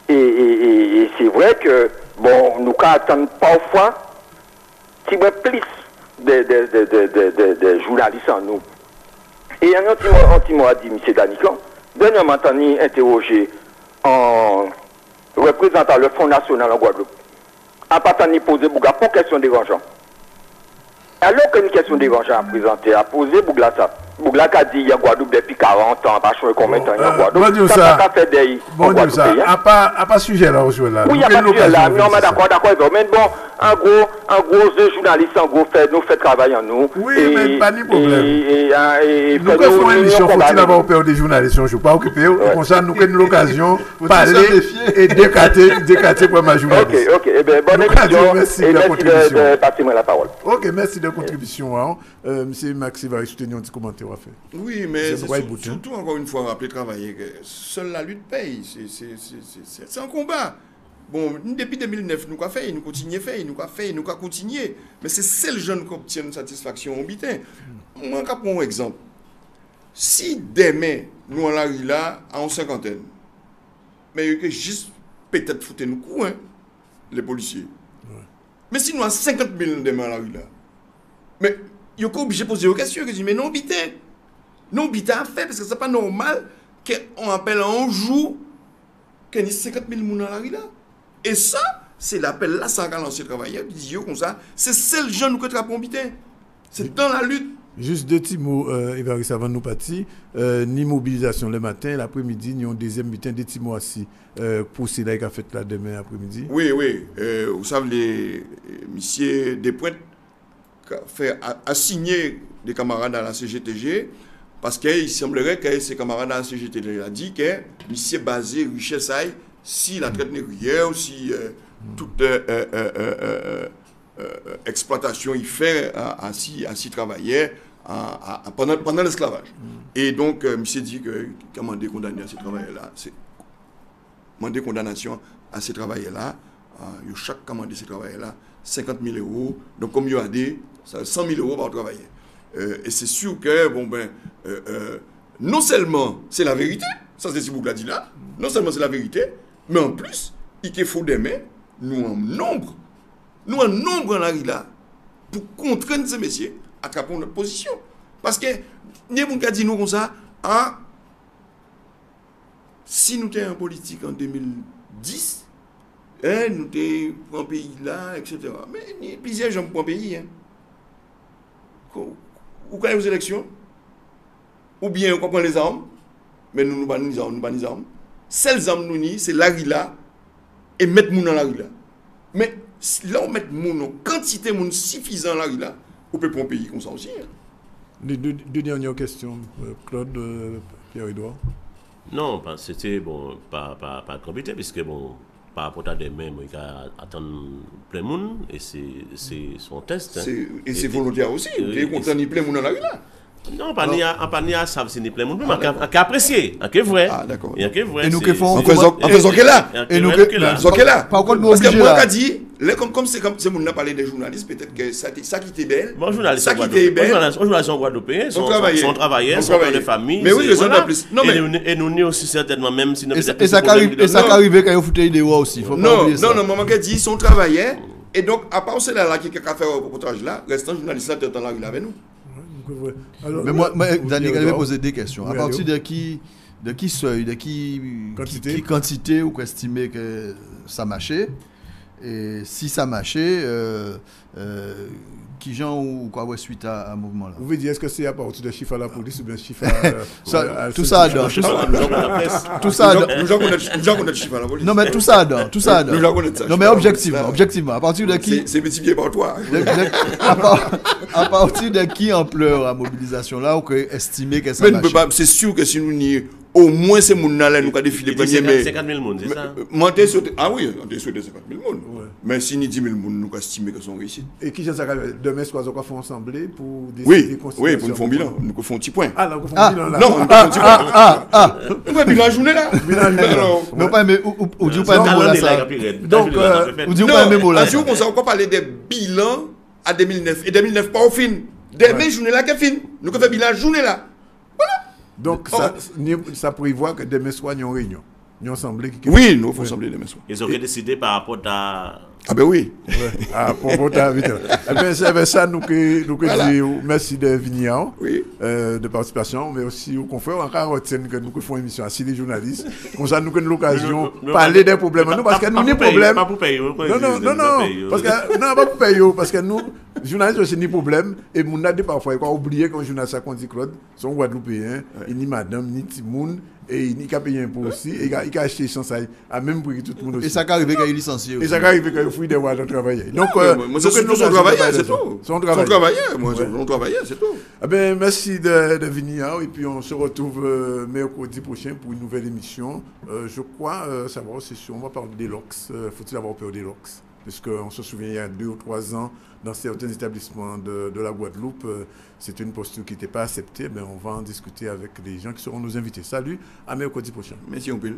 Et c'est vrai que, bon, nous attendons parfois, si vous plus de journalistes en nous. Et un autre mot a dit, M. Danican, dernièrement, entendu interrogé en représentant le Fonds national en Guadeloupe. En partant de poser Bouga pour question dérangeante. Alors qu'une question dérangeante à présenter, à poser Bougla ça. Bougla qui a dit il y a Guadeloupe depuis 40 ans, pas choisir combien de temps il y a Guadeloupe. Bon, ça. Bon, ça. À pas sujet là, aujourd'hui là. Oui, il n'y a pas de sujet là. Non, mais d'accord. Mais bon, en gros, deux journalistes, en gros, nous fait travailler en nous. Oui, mais pas de problème. Nous faisons une émission, faut-il avoir au père des journalistes, je ne suis pas occupé. Comme ça, nous avons l'occasion de parler et décater pour ma journaliste. Ok. Eh bien, bonne émission. Merci de passer moi la parole. Ok, merci de la contribution. Monsieur Maxime va soutenir un petit commentaire à faire. Oui, mais surtout, encore une fois, rappeler travailler que seule la lutte paye. C'est un combat. Bon, depuis 2009, nous avons fait, nous continuons à faire, nous avons continué. Mais c'est seul jeune qui obtient une satisfaction au bitin. Moi, je prends un exemple. Si demain, nous en arrivons là, à une cinquantaine, mais il y a juste peut-être foutre nous coups, hein, les policiers. Ouais. Mais si nous avons 50 000 demain à la rue là, mais il y a obligé de poser des questions. Je dis, mais non, bitin. Non, bitin à faire, parce que ce n'est pas normal qu'on appelle un jour qu'il y a 50 000 personnes à la rue là. Et ça, c'est l'appel là, ça a lancé le travailleur, qui dit comme ça, c'est seul jeune que tu as pour bitin. C'est dans la lutte. Juste 2 petits mots, Évariste, avant de nous partir. Ni mobilisation le matin, l'après-midi, ni un deuxième bulletin, 2 petits mots aussi. Pour cela qui a fait là demain après-midi. Oui. Vous savez, monsieur Despointes a signé des camarades à la CGTG parce qu'il semblerait que ses camarades à la CGTG ont dit que monsieur basé richesse si la traite négrière ou si toute exploitation il fait ainsi travailler pendant l'esclavage. Et donc, monsieur dit que commandé condamné à ce travail-là, c'est demander condamnation à ce travail-là, chaque commandé ce travail-là, 50 000 €. Donc, comme il y a dit, 100 000 € par travailler. Et c'est sûr que, non seulement c'est la vérité, ça c'est ce que vous l'avez dit là, non seulement c'est la vérité, mais en plus, il faut des mains, nous en nombre en arrive là, pour contraindre ces messieurs à attraper notre position. Parce que, nous avons dit nous comme ça, si nous étions en politique en 2010, nous étions pour un pays là, etc. Mais il y a plusieurs gens pour un pays. Ou quand il y a aux élections, ou bien on prend les armes, mais nous pas les armes. Celles armes nous c'est la là et mettre moun dans la là. Mais là on met moun en quantité moun suffisant la là, on peut prendre un pays comme ça aussi. Les deux dernières questions, Claude, Pierre-Edouard. Non, c'était pas compliqué, puisque par rapport à des mêmes, il attendre plein de monde, et c'est son test. Et c'est volontaire aussi, il est content de plein de monde dans la rue là. Non, pas ni à ça, c'est ni plein de monde, mais à apprécier, à vrai. Ah, d'accord. Et et nous que faisons, en faisant qu'elle là. Et nous que là. Par contre, parce que moi, je dit, comme c'est mon a parlé des journalistes, peut-être que ça qui était belle. Bon, journaliste, ça qui était belle. Journalistes en Guadeloupe, sont travailleurs, sont de famille. Mais oui, ils ont de plus. Et nous aussi certainement, même si nous et ça arrive quand vous foutez des voix aussi. Non, maman qui dit, ils sont travailleurs. Et donc, à part cela qui a fait au reportage là, restant journaliste là, dans la rue avec nous. Alors, mais moi Daniel avait posé des questions. À partir de qui seuil, de qui quantité ou estimez que ça marchait? Et si ça marchait, qui gens ou quoi suite à un mouvement là? Vous voulez dire, est-ce que c'est à partir de chiffres à la police ou bien chiffres à tout ça dedans. Tout ça dedans. Nous gens connaissent chiffres à la police. Non mais tout ça dedans. Nous gens connaissent ça. Non mais objectivement, à partir de qui? C'est multiplié par toi. À partir de qui ampleur la mobilisation là ou que estimer que ça marche? C'est sûr que si nous n'y au moins ces gens-là, nous avons défilé premier. 50 000 monde, c'est ça? Ah oui, on a souhaité 50 000 monde. Mais si nous 10 000 monde, nous avons estimé que sont réussis. Et qui ça demain soir, on va faire ensemble pour décider oui, pour nous faire un bilan. Nous faisons un petit point. Ah, là, nous faisons un bilan là. Non, nous faisons un petit point. Nous faisons bilan journée là. Non, pas mais ou dit pas même là ça. Donc, ou dit pas même là. Si on encore parler des bilans à 2009 et 2009 pas au fin. Demain journée là qu'est fin. Nous faisons bilan journée là. Voilà. Donc, ça prévoit que demain soir, il y a une réunion. Nous ensemble. Oui, nous faisons assembler demain soir. Ils ont décidé par rapport à. Ah ben oui. Ah, pour votre invitation. Eh bien, c'est avec ça nous disons merci de venir, de participation, mais aussi aux confrères encore retiennent que nous faisons une émission assis les journalistes. Comme ça, nous avons l'occasion de parler des problèmes. Nous, parce que nous avons des problèmes. Pas pour payer. Non, parce que non, pas pour payer, parce que nous, journalistes aussi des problèmes. Et nous avons parfois oublié qu'un journaliste a dit Claude, son Guadeloupéen, il ni madame, ni Timoun. Et il a payé un peu aussi, et il a acheté sans ça à même prix que tout le monde aussi. Et ça arrive quand il est licencié aussi. Et ça arrive quand il fouille des voies de travailler. Donc, c'est surtout son travailleur, c'est tout. Son travailleur, c'est tout. Eh bien, merci de venir, et puis on se retrouve mercredi prochain pour une nouvelle émission. Je crois savoir, c'est sûr, on va parler des LOX. Faut-il avoir peur des LOX? Parce qu'on se souvient, il y a 2 ou 3 ans, dans certains établissements de la Guadeloupe, c'était une posture qui n'était pas acceptée. Mais on va en discuter avec les gens qui seront nos invités. Salut, à mercredi prochain. Merci, on peut.